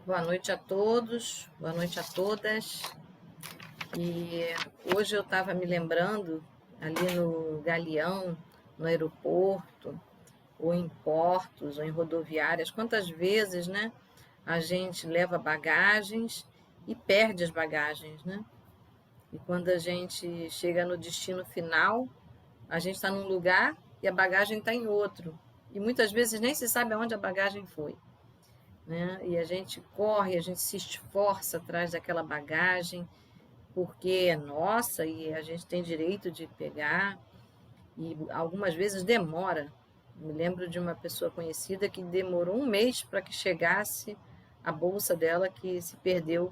Boa noite a todos, boa noite a todas. E hoje eu estava me lembrando, ali no Galeão, no aeroporto, ou em portos, ou em rodoviárias, quantas vezes, né, a gente leva bagagens e perde as bagagens, né? E quando a gente chega no destino final, a gente está num lugar e a bagagem está em outro. E muitas vezes nem se sabe aonde a bagagem foi, né? E a gente corre, a gente se esforça atrás daquela bagagem, porque é nossa e a gente tem direito de pegar, e algumas vezes demora. Me lembro de uma pessoa conhecida que demorou um mês para que chegasse a bolsa dela que se perdeu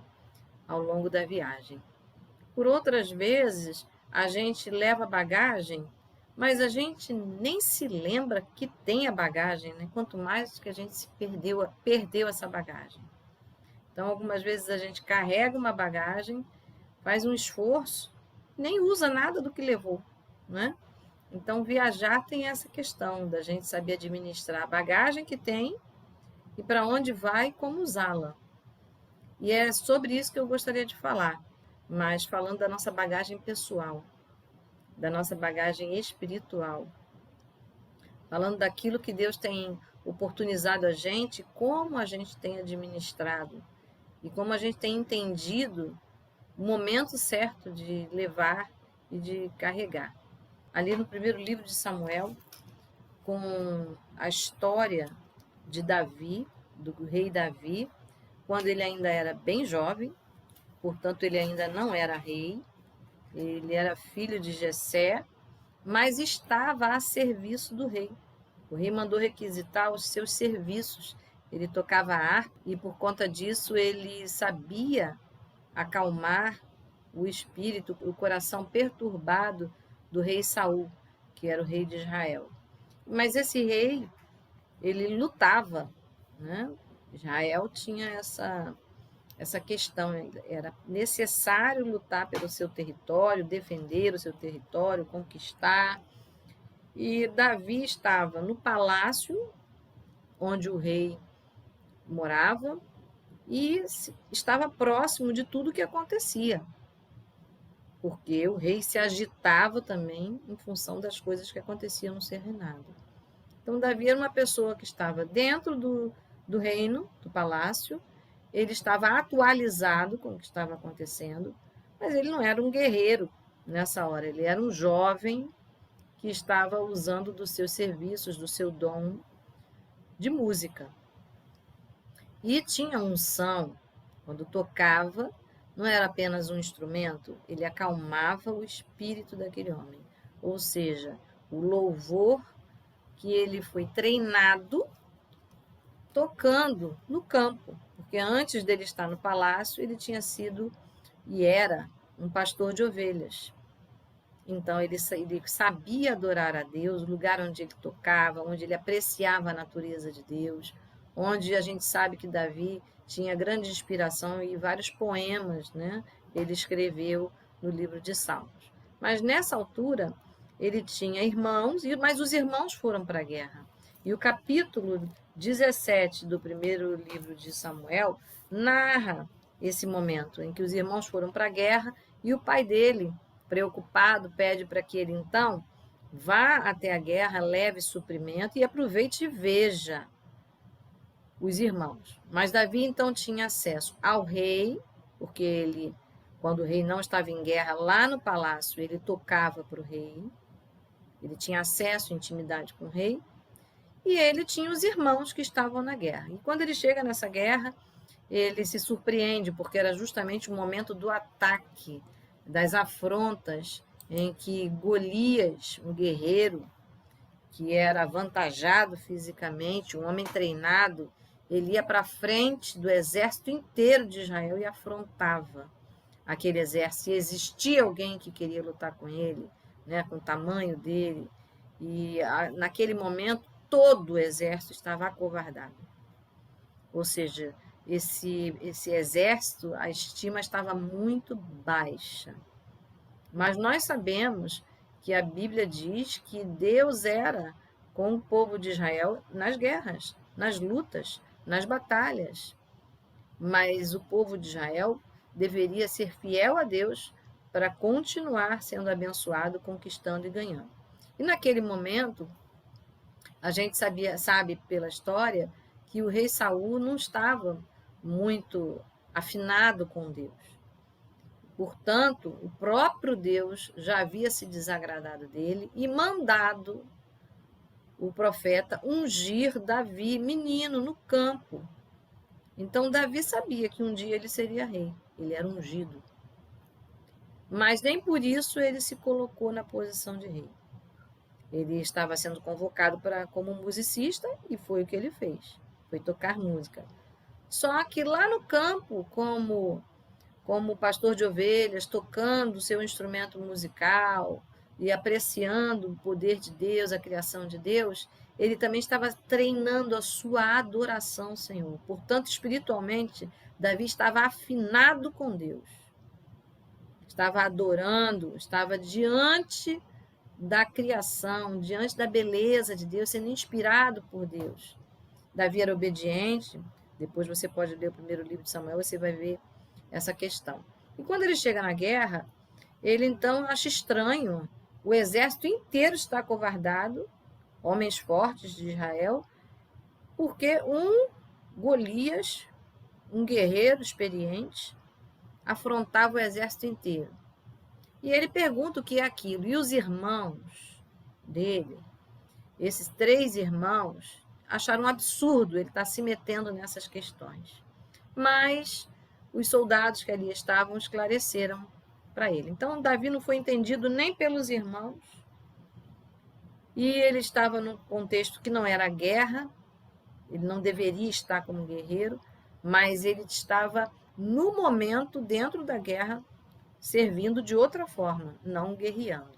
ao longo da viagem. Por outras vezes, a gente leva bagagem, mas a gente nem se lembra que tem a bagagem, né? Quanto mais que a gente se perdeu essa bagagem. Então, algumas vezes a gente carrega uma bagagem, faz um esforço, nem usa nada do que levou, né? Então, viajar tem essa questão da gente saber administrar a bagagem que tem e para onde vai e como usá-la. E é sobre isso que eu gostaria de falar, mas falando da nossa bagagem pessoal, da nossa bagagem espiritual, falando daquilo que Deus tem oportunizado a gente, como a gente tem administrado e como a gente tem entendido o momento certo de levar e de carregar. Ali no primeiro livro de Samuel, com a história de Davi, do rei Davi, quando ele ainda era bem jovem, portanto ele ainda não era rei, ele era filho de Jessé, mas estava a serviço do rei. O rei mandou requisitar os seus serviços. Ele tocava harpa e por conta disso ele sabia acalmar o espírito, o coração perturbado do rei Saul, que era o rei de Israel. Mas esse rei, ele lutava, né? Israel tinha essa questão, era necessário lutar pelo seu território, defender o seu território, conquistar. E Davi estava no palácio onde o rei morava e estava próximo de tudo que acontecia, porque o rei se agitava também em função das coisas que aconteciam no seu reinado. Então, Davi era uma pessoa que estava dentro do reino, do palácio, ele estava atualizado com o que estava acontecendo, mas ele não era um guerreiro nessa hora, ele era um jovem que estava usando dos seus serviços, do seu dom de música. E tinha unção, quando tocava, não era apenas um instrumento, ele acalmava o espírito daquele homem. Ou seja, o louvor que ele foi treinado tocando no campo, porque antes dele estar no palácio, ele tinha sido e era um pastor de ovelhas. Então, ele sabia adorar a Deus, o lugar onde ele tocava, onde ele apreciava a natureza de Deus, onde a gente sabe que Davi tinha grande inspiração e vários poemas, né? Ele escreveu no livro de Salmos. Mas nessa altura, ele tinha irmãos, mas os irmãos foram para a guerra. E o capítulo 17 do primeiro livro de Samuel narra esse momento em que os irmãos foram para a guerra e o pai dele, preocupado, pede para que ele, então, vá até a guerra, leve suprimento e aproveite e veja os irmãos. Mas Davi, então, tinha acesso ao rei, porque ele, quando o rei não estava em guerra, lá no palácio, ele tocava para o rei, ele tinha acesso, intimidade com o rei, e ele tinha os irmãos que estavam na guerra. E quando ele chega nessa guerra, ele se surpreende, porque era justamente o momento do ataque, das afrontas, em que Golias, um guerreiro que era avantajado fisicamente, um homem treinado, ele ia para frente do exército inteiro de Israel e afrontava aquele exército. E existia alguém que queria lutar com ele, né, com o tamanho dele, e naquele momento todo o exército estava acovardado. Ou seja, esse exército, a estima estava muito baixa. Mas nós sabemos que a Bíblia diz que Deus era com o povo de Israel nas guerras, nas lutas, nas batalhas. mas o povo de Israel deveria ser fiel a Deus para continuar sendo abençoado, conquistando e ganhando. E naquele momento, a gente sabe pela história que o rei Saul não estava muito afinado com Deus. Portanto, o próprio Deus já havia se desagradado dele e mandado o profeta ungir Davi, menino, no campo. Então, Davi sabia que um dia ele seria rei, ele era ungido. Mas nem por isso ele se colocou na posição de rei. Ele estava sendo convocado como musicista e foi o que ele fez, foi tocar música. Só que lá no campo, como pastor de ovelhas, tocando o seu instrumento musical e apreciando o poder de Deus, a criação de Deus, ele também estava treinando a sua adoração ao Senhor. Portanto, espiritualmente, Davi estava afinado com Deus. Estava adorando, estava diante da criação, diante da beleza de Deus, sendo inspirado por Deus. Davi era obediente, depois você pode ler o primeiro livro de Samuel, você vai ver essa questão. E quando ele chega na guerra, ele então acha estranho o exército inteiro está acovardado, homens fortes de Israel, porque Golias, um guerreiro experiente, afrontava o exército inteiro. E ele pergunta o que é aquilo. E os irmãos dele, esses 3 irmãos, acharam um absurdo ele estar se metendo nessas questões. Mas os soldados que ali estavam esclareceram para ele. Então, Davi não foi entendido nem pelos irmãos, e ele estava num contexto que não era guerra, ele não deveria estar como guerreiro, mas ele estava, no momento, dentro da guerra, servindo de outra forma, não guerreando.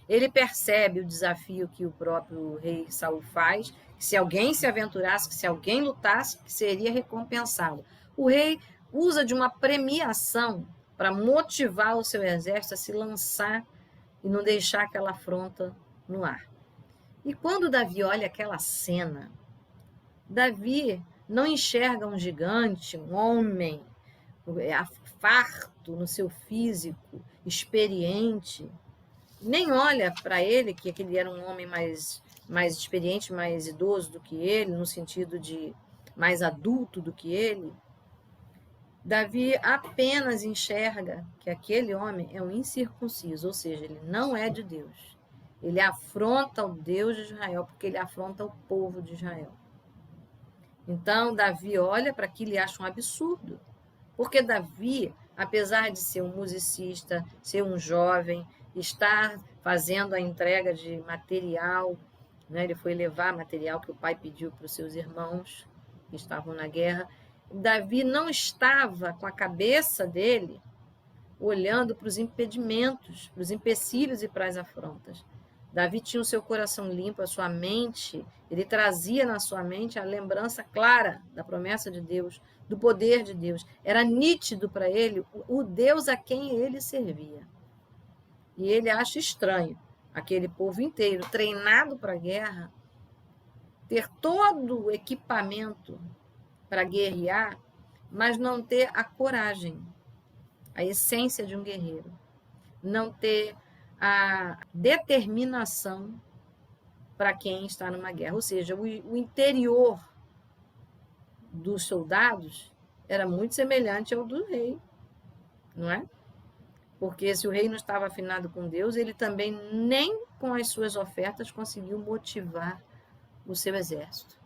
Ele percebe o desafio que o próprio rei Saul faz, que se alguém se aventurasse, que se alguém lutasse, que seria recompensado. O rei usa de uma premiação para motivar o seu exército a se lançar e não deixar aquela afronta no ar. E quando Davi olha aquela cena, Davi não enxerga um gigante, um homem farto no seu físico, experiente, nem olha para ele, que ele era um homem mais experiente, mais idoso do que ele, no sentido de mais adulto do que ele. Davi apenas enxerga que aquele homem é um incircunciso, ou seja, ele não é de Deus. Ele afronta o Deus de Israel, porque ele afronta o povo de Israel. Então, Davi olha para aquilo e acha um absurdo. Porque Davi, apesar de ser um musicista, ser um jovem, estar fazendo a entrega de material, né? Ele foi levar material que o pai pediu para os seus irmãos que estavam na guerra. Davi não estava com a cabeça dele olhando para os impedimentos, para os empecilhos e para as afrontas. Davi tinha o seu coração limpo, a sua mente, ele trazia na sua mente a lembrança clara da promessa de Deus, do poder de Deus. Era nítido para ele o Deus a quem ele servia. E ele acha estranho aquele povo inteiro treinado para a guerra, ter todo o equipamento para guerrear, mas não ter a coragem, a essência de um guerreiro, não ter a determinação para quem está numa guerra. Ou seja, o interior dos soldados era muito semelhante ao do rei, não é? Porque se o rei não estava afinado com Deus, ele também nem com as suas ofertas conseguiu motivar o seu exército.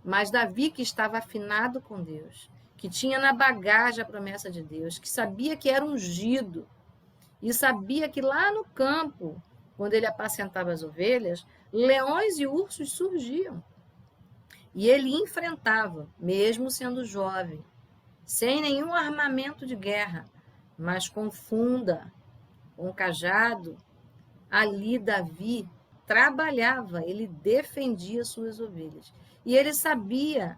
Mas Davi, que estava afinado com Deus, que tinha na bagagem a promessa de Deus, que sabia que era ungido, e sabia que lá no campo, quando ele apacentava as ovelhas, leões e ursos surgiam. E ele enfrentava, mesmo sendo jovem, sem nenhum armamento de guerra, mas com funda, com cajado. Ali Davi trabalhava, ele defendia suas ovelhas. E ele sabia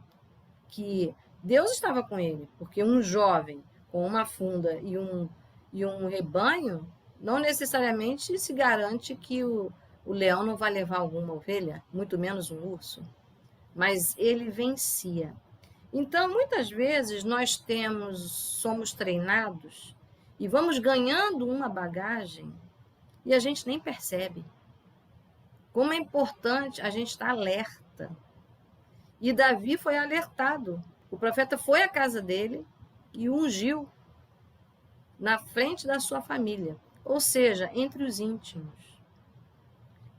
que Deus estava com ele, porque um jovem com uma funda e um rebanho, não necessariamente se garante que o leão não vai levar alguma ovelha, muito menos um urso. Mas ele vencia. Então, muitas vezes, somos treinados e vamos ganhando uma bagagem e a gente nem percebe. Como é importante a gente estar alerta. E Davi foi alertado. O profeta foi à casa dele e o ungiu na frente da sua família, ou seja, entre os íntimos.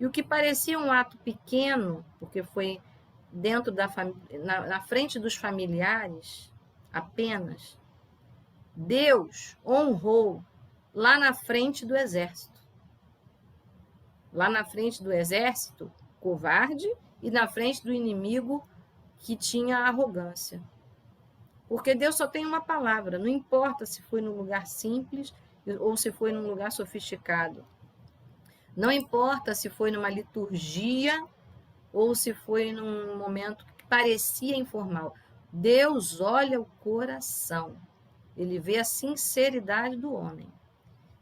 E o que parecia um ato pequeno, porque foi dentro da na frente dos familiares apenas, Deus honrou lá na frente do exército. Lá na frente do exército covarde e na frente do inimigo que tinha arrogância. Porque Deus só tem uma palavra, não importa se foi num lugar simples ou se foi num lugar sofisticado. Não importa se foi numa liturgia ou se foi num momento que parecia informal. Deus olha o coração. Ele vê a sinceridade do homem.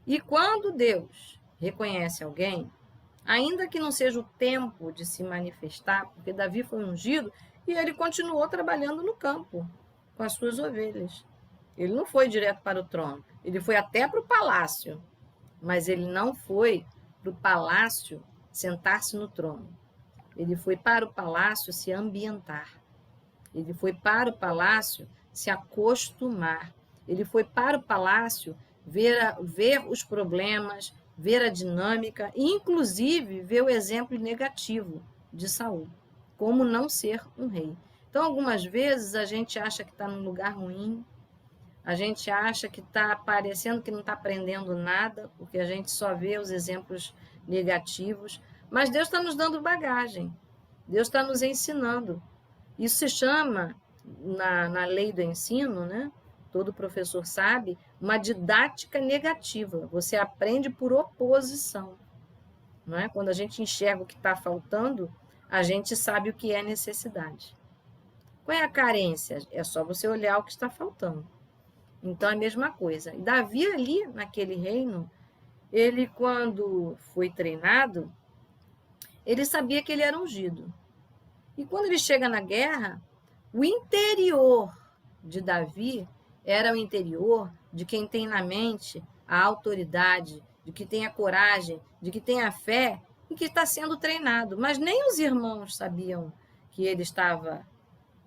E quando Deus reconhece alguém, ainda que não seja o tempo de se manifestar, porque Davi foi ungido e ele continuou trabalhando no campo com as suas ovelhas. Ele não foi direto para o trono, ele foi até para o palácio, mas ele não foi para o palácio sentar-se no trono. Ele foi para o palácio se ambientar. Ele foi para o palácio se acostumar. Ele foi para o palácio ver os problemas, ver a dinâmica, e inclusive ver o exemplo negativo de Saul, como não ser um rei. Então, algumas vezes a gente acha que está num lugar ruim, a gente acha que está parecendo que não está aprendendo nada, porque a gente só vê os exemplos negativos, mas Deus está nos dando bagagem, Deus está nos ensinando. Isso se chama, na lei do ensino, né? Todo professor sabe, uma didática negativa. Você aprende por oposição. Não é? Quando a gente enxerga o que está faltando, a gente sabe o que é necessidade. Qual é a carência? É só você olhar o que está faltando. Então, é a mesma coisa. E Davi ali, naquele reino, ele, quando foi treinado, ele sabia que ele era ungido. E quando ele chega na guerra, o interior de Davi era o interior de quem tem na mente a autoridade, de que tem a coragem, de que tem a fé e que está sendo treinado. Mas nem os irmãos sabiam que ele estava,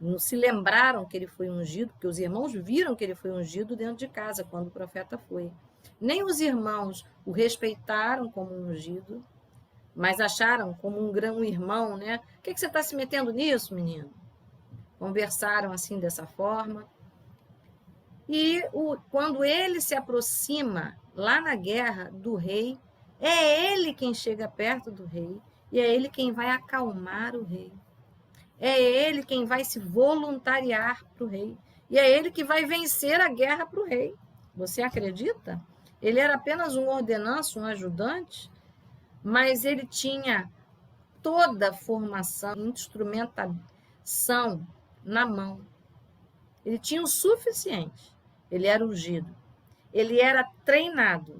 não se lembraram que ele foi ungido, porque os irmãos viram que ele foi ungido dentro de casa, quando o profeta foi. Nem os irmãos o respeitaram como ungido, mas acharam como um grão irmão, né? O que você está se metendo nisso, menino? Conversaram assim, dessa forma. E quando ele se aproxima lá na guerra do rei, é ele quem chega perto do rei e é ele quem vai acalmar o rei. É ele quem vai se voluntariar para o rei. E é ele que vai vencer a guerra para o rei. Você acredita? Ele era apenas um ordenanço, um ajudante, mas ele tinha toda a formação, instrumentação na mão. Ele tinha o suficiente. Ele era ungido. Ele era treinado,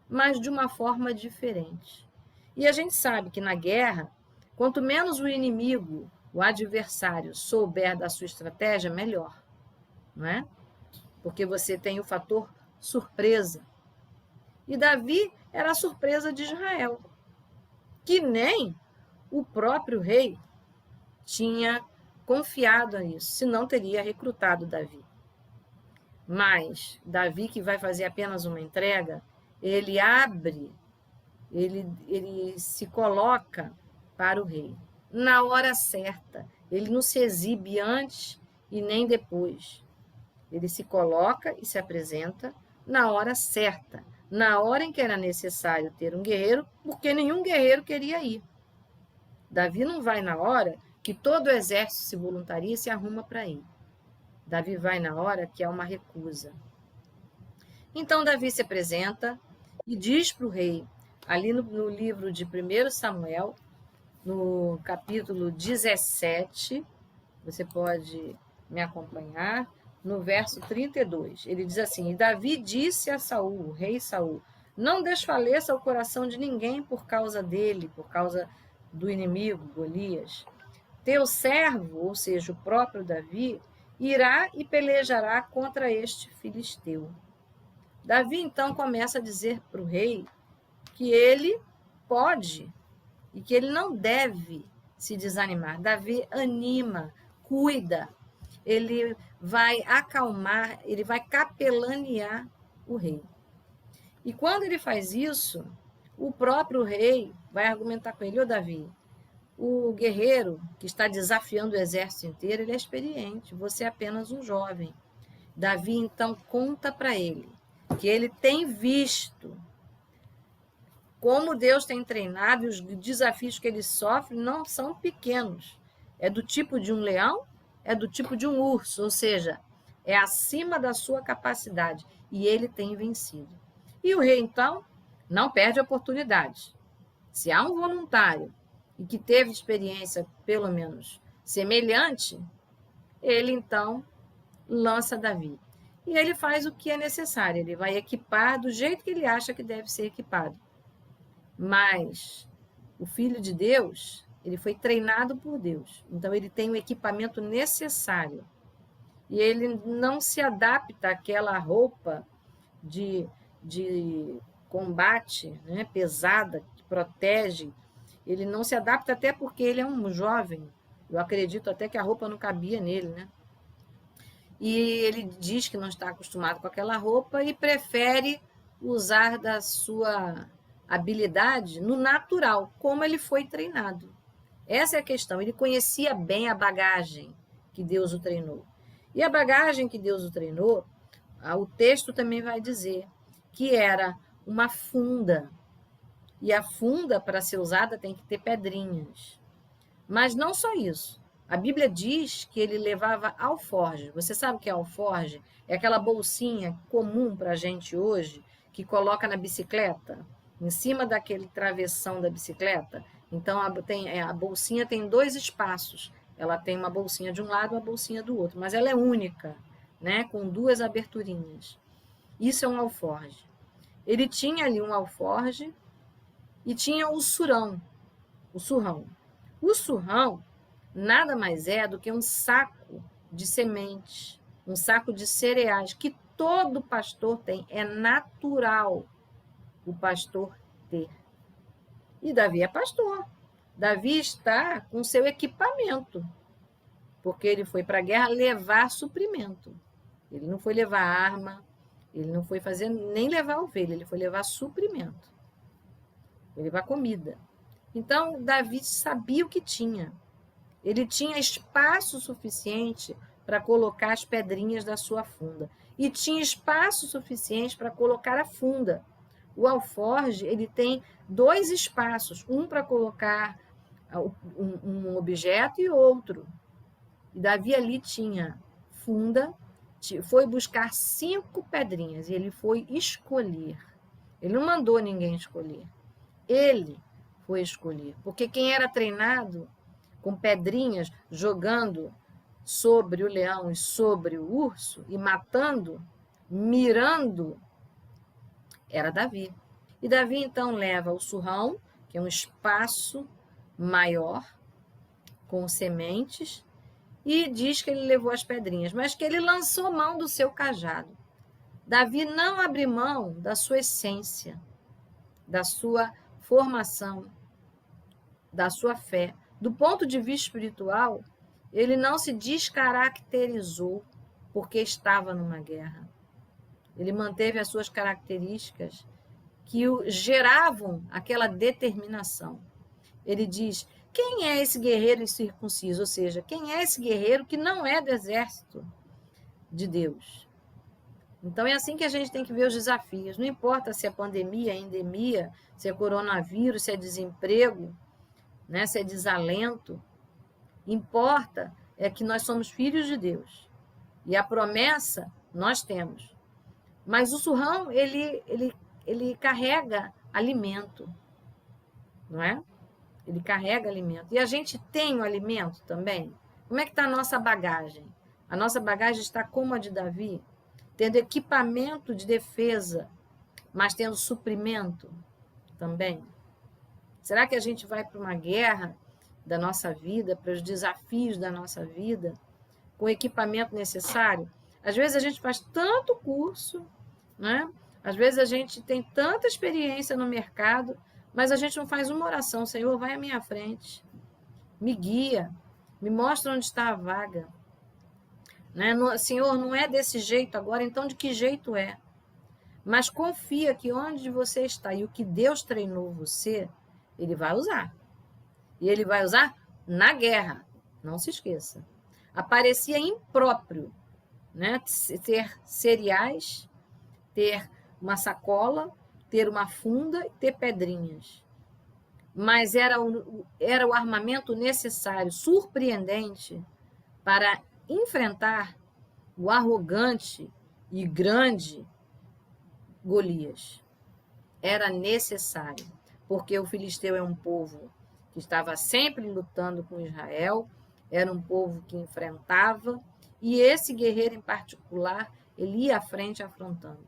mas de uma forma diferente. E a gente sabe que na guerra, quanto menos o inimigo, o adversário, souber da sua estratégia, melhor. Não é? Porque você tem o fator surpresa. E Davi era a surpresa de Israel, que nem o próprio rei tinha confiado nisso, senão teria recrutado Davi. Mas Davi, que vai fazer apenas uma entrega, ele abre, ele se coloca para o rei, na hora certa. Ele não se exibe antes e nem depois. Ele se coloca e se apresenta na hora certa, na hora em que era necessário ter um guerreiro, porque nenhum guerreiro queria ir. Davi não vai na hora que todo o exército se voluntaria e se arruma para ir. Davi vai na hora que há uma recusa. Então Davi se apresenta e diz para o rei, ali no livro de 1 Samuel, no capítulo 17, você pode me acompanhar, no verso 32. Ele diz assim: e Davi disse a Saul, o rei Saul, não desfaleça o coração de ninguém por causa dele, por causa do inimigo, Golias. Teu servo, ou seja, o próprio Davi, irá e pelejará contra este filisteu. Davi, então, começa a dizer para o rei que ele pode e que ele não deve se desanimar. Davi anima, cuida, ele vai acalmar, ele vai capelanear o rei. E quando ele faz isso, o próprio rei vai argumentar com ele: ô Davi, o guerreiro que está desafiando o exército inteiro, ele é experiente, você é apenas um jovem. Davi, então, conta para ele que ele tem visto como Deus tem treinado, e os desafios que ele sofre não são pequenos. É do tipo de um leão, é do tipo de um urso, ou seja, é acima da sua capacidade. E ele tem vencido. E o rei, então, não perde a oportunidade. Se há um voluntário e que teve experiência, pelo menos, semelhante, ele, então, lança Davi. E ele faz o que é necessário, ele vai equipar do jeito que ele acha que deve ser equipado. Mas o Filho de Deus, ele foi treinado por Deus. Então, ele tem o equipamento necessário. E ele não se adapta àquela roupa de combate, né, pesada, que protege. Ele não se adapta até porque ele é um jovem. Eu acredito até que a roupa não cabia nele, né? E ele diz que não está acostumado com aquela roupa e prefere usar da sua habilidade no natural, como ele foi treinado. Essa é a questão. Ele conhecia bem a bagagem que Deus o treinou. E a bagagem que Deus o treinou, o texto também vai dizer que era uma funda. E a funda, para ser usada, tem que ter pedrinhas. Mas não só isso. A Bíblia diz que ele levava alforge. Você sabe o que é alforge? É aquela bolsinha comum para a gente hoje, que coloca na bicicleta, em cima daquele travessão da bicicleta. Então, a bolsinha tem 2 espaços. Ela tem uma bolsinha de um lado e uma bolsinha do outro, mas ela é única, né? Com 2 aberturinhas. Isso é um alforge. Ele tinha ali um alforge e tinha o surrão. O surrão nada mais é do que um saco de sementes, um saco de cereais, que todo pastor tem. É natural o pastor ter. E Davi é pastor. Davi está com seu equipamento, porque ele foi para a guerra levar suprimento. Ele não foi levar arma, ele não foi fazer nem levar ovelha, ele foi levar suprimento. Foi levar comida. Então, Davi sabia o que tinha. Ele tinha espaço suficiente para colocar as pedrinhas da sua funda. E tinha espaço suficiente para colocar a funda. O alforge, ele tem 2 espaços, um para colocar um objeto e outro. E Davi ali tinha funda, foi buscar 5 pedrinhas e ele foi escolher. Ele não mandou ninguém escolher. Ele foi escolher. Porque quem era treinado com pedrinhas, jogando sobre o leão e sobre o urso, e matando, mirando, era Davi. E Davi, então, leva o surrão, que é um espaço maior, com sementes, e diz que ele levou as pedrinhas, mas que ele lançou mão do seu cajado. Davi não abriu mão da sua essência, da sua formação, da sua fé. Do ponto de vista espiritual, ele não se descaracterizou porque estava numa guerra. Ele manteve as suas características que o geravam aquela determinação. Ele diz: quem é esse guerreiro incircunciso? Ou seja, quem é esse guerreiro que não é do exército de Deus? Então é assim que a gente tem que ver os desafios. Não importa se é pandemia, é endemia, se é coronavírus, se é desemprego, né, se é desalento. Importa é que nós somos filhos de Deus. E a promessa nós temos. Mas o surrão, ele carrega alimento, não é? Ele carrega alimento. E a gente tem o alimento também? Como é que está a nossa bagagem? A nossa bagagem está como a de Davi, tendo equipamento de defesa, mas tendo suprimento também. Será que a gente vai para uma guerra da nossa vida, para os desafios da nossa vida, com o equipamento necessário. Às vezes a gente faz tanto curso, né? Às vezes a gente tem tanta experiência no mercado, mas a gente não faz uma oração. Senhor, vai à minha frente, me guia, me mostra onde está a vaga. Né? Senhor, não é desse jeito agora, então de que jeito é? Mas confia que onde você está e o que Deus treinou você, Ele vai usar. E Ele vai usar na guerra. Não se esqueça. Aparecia impróprio, né? Ter cereais, ter uma sacola, ter uma funda e ter pedrinhas. Mas era o armamento necessário, surpreendente, para enfrentar o arrogante e grande Golias. Era necessário, porque o filisteu é um povo que estava sempre lutando com Israel, era um povo que enfrentava, e esse guerreiro em particular, ele ia à frente afrontando.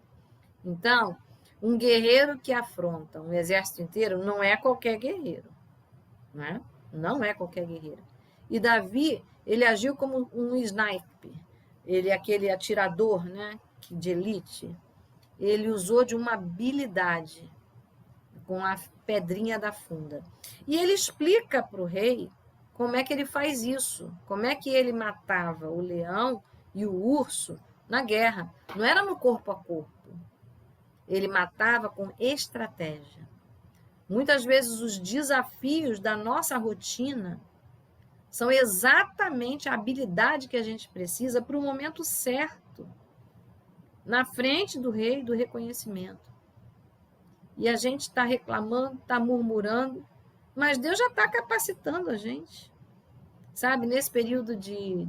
Então, um guerreiro que afronta um exército inteiro não é qualquer guerreiro, né? Não é qualquer guerreiro. E Davi, ele agiu como um sniper, ele é aquele atirador, né, de elite. Ele usou de uma habilidade com a pedrinha da funda. E ele explica para o rei como é que ele faz isso, como é que ele matava o leão e o urso na guerra. Não era no corpo a corpo. Ele matava com estratégia. Muitas vezes os desafios da nossa rotina são exatamente a habilidade que a gente precisa para o momento certo, na frente do rei, do reconhecimento. E a gente está reclamando, está murmurando, mas Deus já está capacitando a gente. Sabe, nesse período de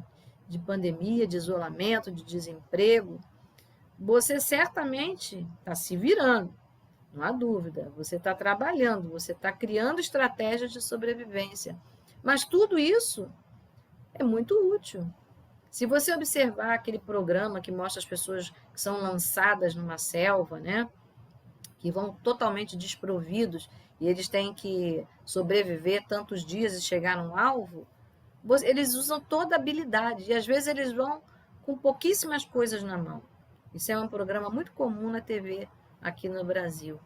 pandemia, de isolamento, de desemprego, você certamente está se virando, não há dúvida. Você está trabalhando, você está criando estratégias de sobrevivência. Mas tudo isso é muito útil. Se você observar aquele programa que mostra as pessoas que são lançadas numa selva, né, que vão totalmente desprovidos e eles têm que sobreviver tantos dias e chegar num alvo, eles usam toda a habilidade e às vezes eles vão com pouquíssimas coisas na mão. Isso é um programa muito comum na TV aqui no Brasil.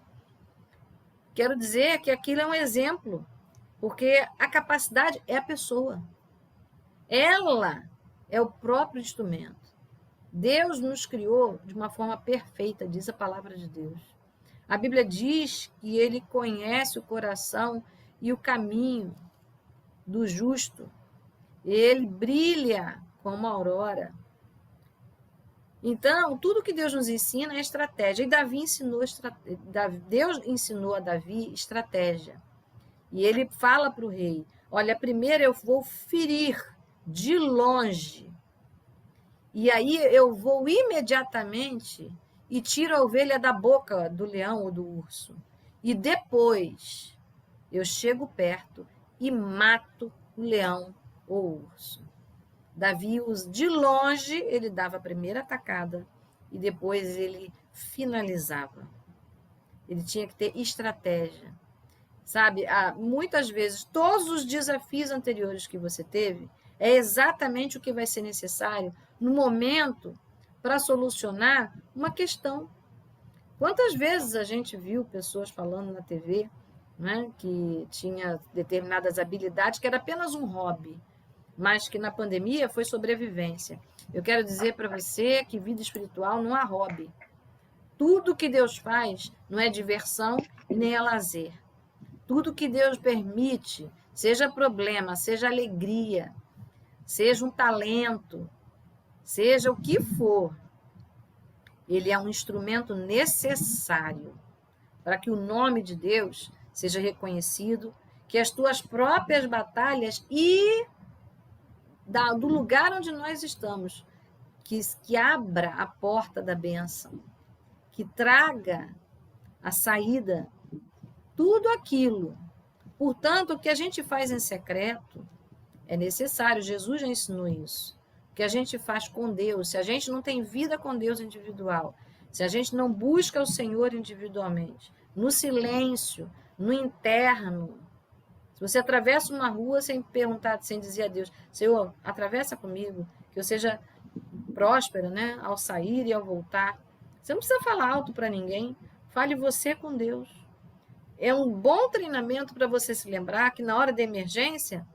Quero dizer que aquilo é um exemplo, porque a capacidade é a pessoa. Ela é o próprio instrumento. Deus nos criou de uma forma perfeita, diz a palavra de Deus. A Bíblia diz que Ele conhece o coração e o caminho do justo. Ele brilha como a aurora. Então, tudo que Deus nos ensina é estratégia. E Deus ensinou a Davi estratégia. E ele fala para o rei, olha, primeiro eu vou ferir de longe. E aí eu vou imediatamente e tiro a ovelha da boca do leão ou do urso. E depois eu chego perto e mato o leão ou o urso. Davi, de longe, ele dava a primeira atacada e depois ele finalizava. Ele tinha que ter estratégia. Sabe, muitas vezes, todos os desafios anteriores que você teve é exatamente o que vai ser necessário no momento para solucionar uma questão. Quantas vezes a gente viu pessoas falando na TV, né, que tinha determinadas habilidades que era apenas um hobby, mas que na pandemia foi sobrevivência. Eu quero dizer para você que vida espiritual não há hobby. Tudo que Deus faz não é diversão e nem é lazer. Tudo que Deus permite, seja problema, seja alegria, seja um talento, seja o que for, ele é um instrumento necessário para que o nome de Deus seja reconhecido, que as tuas próprias batalhas e do lugar onde nós estamos, que abra a porta da bênção, que traga a saída, tudo aquilo. Portanto, o que a gente faz em secreto é necessário, Jesus já ensinou isso. O que a gente faz com Deus, se a gente não tem vida com Deus individual, se a gente não busca o Senhor individualmente, no silêncio, no interno, Se você atravessa uma rua sem perguntar, sem dizer a Deus, Senhor, atravessa comigo, que eu seja próspera, né? Ao sair e ao voltar. Você não precisa falar alto para ninguém. Fale você com Deus. É um bom treinamento para você se lembrar que na hora da emergência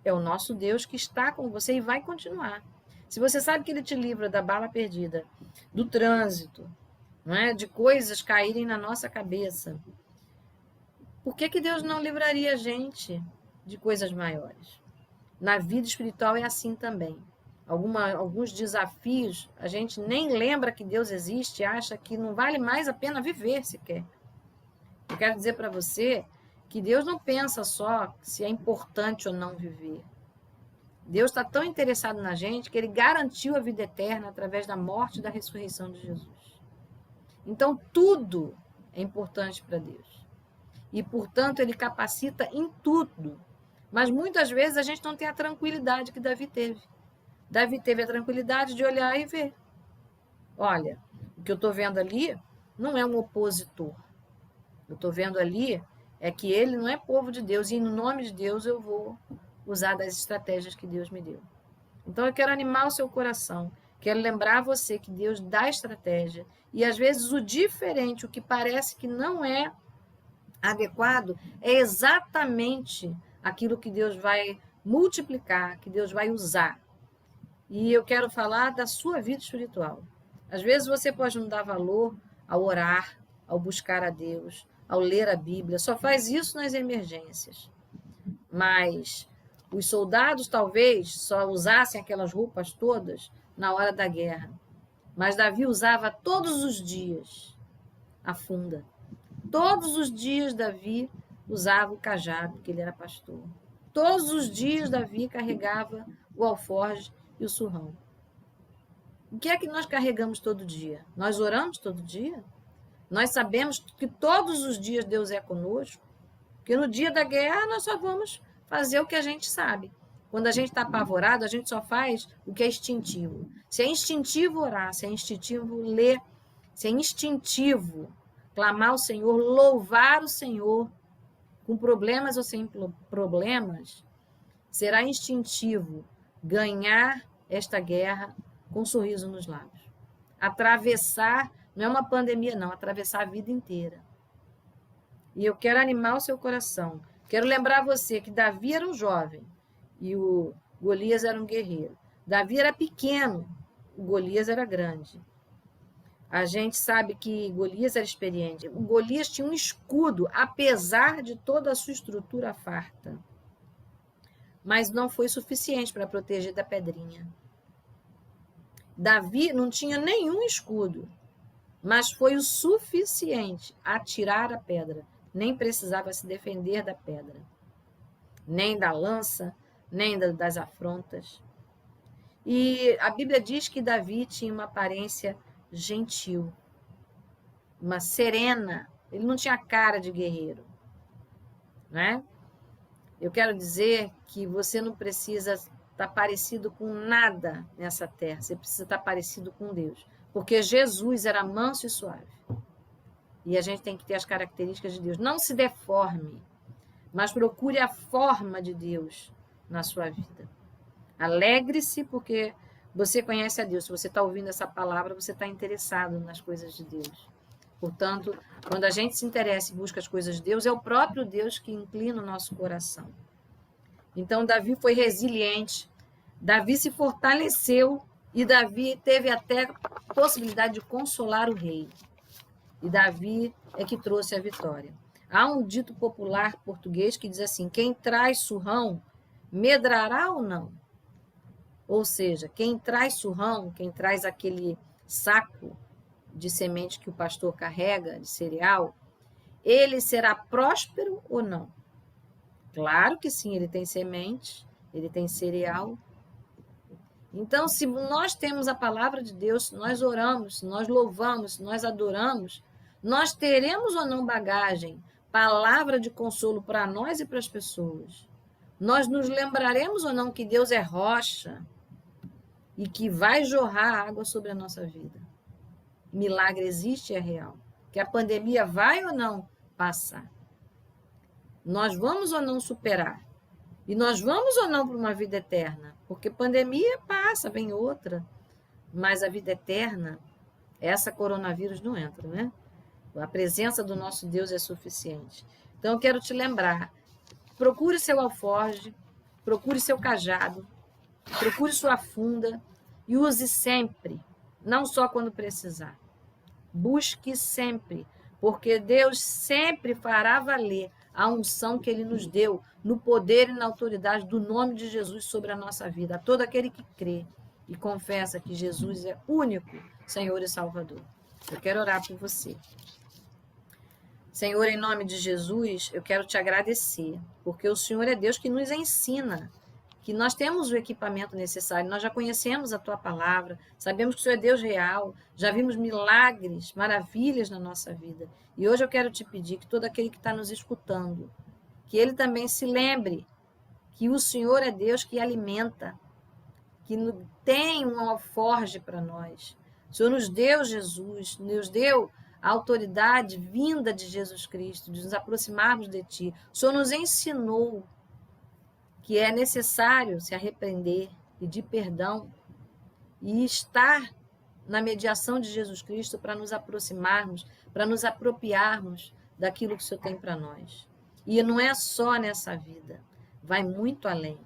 é o nosso Deus que está com você e vai continuar. Se você sabe que Ele te livra da bala perdida, do trânsito, não é? De coisas caírem na nossa cabeça, por que Deus não livraria a gente de coisas maiores? Na vida espiritual é assim também. Alguns desafios, a gente nem lembra que Deus existe, acha que não vale mais a pena viver sequer. Eu quero dizer para você que Deus não pensa só se é importante ou não viver. Deus está tão interessado na gente que Ele garantiu a vida eterna através da morte e da ressurreição de Jesus. Então, tudo é importante para Deus. E, portanto, Ele capacita em tudo. Mas, muitas vezes, a gente não tem a tranquilidade que Davi teve. Davi teve a tranquilidade de olhar e ver. Olha, o que eu estou vendo ali não é um opositor. Eu estou vendo ali é que ele não é povo de Deus e, no nome de Deus, eu vou usar das estratégias que Deus me deu. Então, eu quero animar o seu coração. Quero lembrar você que Deus dá estratégia. E, às vezes, o diferente, o que parece que não é adequado, é exatamente aquilo que Deus vai multiplicar, que Deus vai usar. E eu quero falar da sua vida espiritual. Às vezes você pode não dar valor ao orar, ao buscar a Deus, ao ler a Bíblia. Só faz isso nas emergências. Mas os soldados talvez só usassem aquelas roupas todas na hora da guerra. Mas Davi usava todos os dias a funda. Todos os dias Davi usava o cajado, porque ele era pastor. Todos os dias Davi carregava o alforje e o surrão. O que é que nós carregamos todo dia? Nós oramos todo dia? Nós sabemos que todos os dias Deus é conosco? Porque no dia da guerra nós só vamos fazer o que a gente sabe. Quando a gente está apavorado, a gente só faz o que é instintivo. Se é instintivo orar, se é instintivo ler, se é instintivo clamar ao Senhor, louvar o Senhor, com problemas ou sem problemas, será instintivo ganhar esta guerra com um sorriso nos lábios. Atravessar, não é uma pandemia não, atravessar a vida inteira. E eu quero animar o seu coração. Quero lembrar você que Davi era um jovem e o Golias era um guerreiro. Davi era pequeno, o Golias era grande. A gente sabe que Golias era experiente. O Golias tinha um escudo, apesar de toda a sua estrutura farta. Mas não foi suficiente para proteger da pedrinha. Davi não tinha nenhum escudo, mas foi o suficiente a tirar a pedra. Nem precisava se defender da pedra, nem da lança, nem das afrontas. E a Bíblia diz que Davi tinha uma aparência gentil, uma serena. Ele não tinha cara de guerreiro, né? Eu quero dizer que você não precisa estar parecido com nada nessa terra. Você precisa estar parecido com Deus, porque Jesus era manso e suave. E a gente tem que ter as características de Deus. Não se deforme, mas procure a forma de Deus na sua vida. Alegre-se porque você conhece a Deus. Se você está ouvindo essa palavra, você está interessado nas coisas de Deus. Portanto, quando a gente se interessa e busca as coisas de Deus, é o próprio Deus que inclina o nosso coração. Então, Davi foi resiliente, Davi se fortaleceu e Davi teve até a possibilidade de consolar o rei. E Davi é que trouxe a vitória. Há um dito popular português que diz assim: quem traz surrão, medrará ou não? Ou seja, quem traz surrão, quem traz aquele saco de semente que o pastor carrega, de cereal, ele será próspero ou não? Claro que sim, ele tem semente, ele tem cereal. Então, se nós temos a palavra de Deus, se nós oramos, se nós louvamos, se nós adoramos, nós teremos ou não bagagem, palavra de consolo para nós e para as pessoas. Nós nos lembraremos ou não que Deus é rocha e que vai jorrar água sobre a nossa vida. Milagre existe e é real. Que a pandemia vai ou não passar. Nós vamos ou não superar? E nós vamos ou não para uma vida eterna? Porque pandemia passa, vem outra. Mas a vida eterna, essa coronavírus não entra, né? A presença do nosso Deus é suficiente. Então, eu quero te lembrar, procure seu alforje, procure seu cajado, procure sua funda e use sempre, não só quando precisar. Busque sempre, porque Deus sempre fará valer a unção que Ele nos deu no poder e na autoridade do nome de Jesus sobre a nossa vida. A todo aquele que crê e confessa que Jesus é único, Senhor e Salvador. Eu quero orar por você. Senhor, em nome de Jesus, eu quero te agradecer, porque o Senhor é Deus que nos ensina, que nós temos o equipamento necessário, nós já conhecemos a tua palavra, sabemos que o Senhor é Deus real, já vimos milagres, maravilhas na nossa vida. E hoje eu quero te pedir que todo aquele que está nos escutando, que ele também se lembre que o Senhor é Deus que alimenta, que tem um alforje para nós. O Senhor nos deu Jesus, nos deu a autoridade vinda de Jesus Cristo, de nos aproximarmos de Ti. O Senhor nos ensinou que é necessário se arrepender, pedir perdão e estar na mediação de Jesus Cristo para nos aproximarmos, para nos apropriarmos daquilo que o Senhor tem para nós. E não é só nessa vida, vai muito além.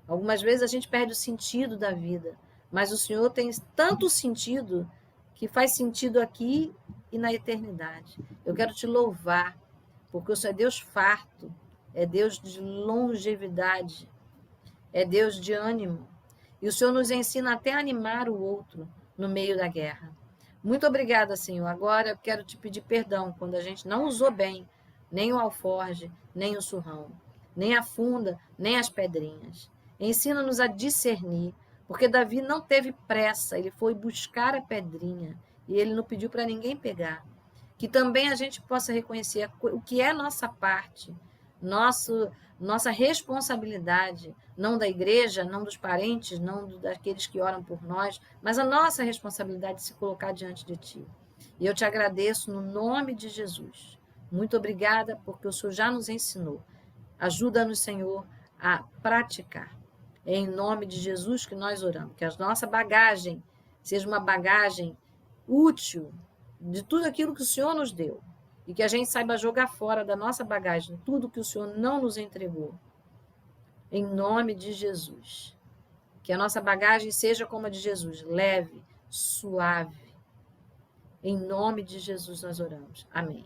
Algumas vezes a gente perde o sentido da vida, mas o Senhor tem tanto sentido que faz sentido aqui e na eternidade. Eu quero te louvar, porque o Senhor é Deus farto, é Deus de longevidade, é Deus de ânimo. E o Senhor nos ensina até a animar o outro no meio da guerra. Muito obrigada, Senhor. Agora eu quero te pedir perdão quando a gente não usou bem nem o alforje, nem o surrão, nem a funda, nem as pedrinhas. Ensina-nos a discernir, porque Davi não teve pressa, ele foi buscar a pedrinha e ele não pediu para ninguém pegar. Que também a gente possa reconhecer o que é nossa parte, nossa responsabilidade, não da igreja, não dos parentes, não daqueles que oram por nós, mas a nossa responsabilidade de se colocar diante de Ti. E eu te agradeço no nome de Jesus. Muito obrigada, porque o Senhor já nos ensinou. Ajuda-nos, Senhor, a praticar. É em nome de Jesus que nós oramos. Que a nossa bagagem seja uma bagagem útil de tudo aquilo que o Senhor nos deu. E que a gente saiba jogar fora da nossa bagagem tudo que o Senhor não nos entregou. Em nome de Jesus. Que a nossa bagagem seja como a de Jesus, leve, suave. Em nome de Jesus nós oramos. Amém.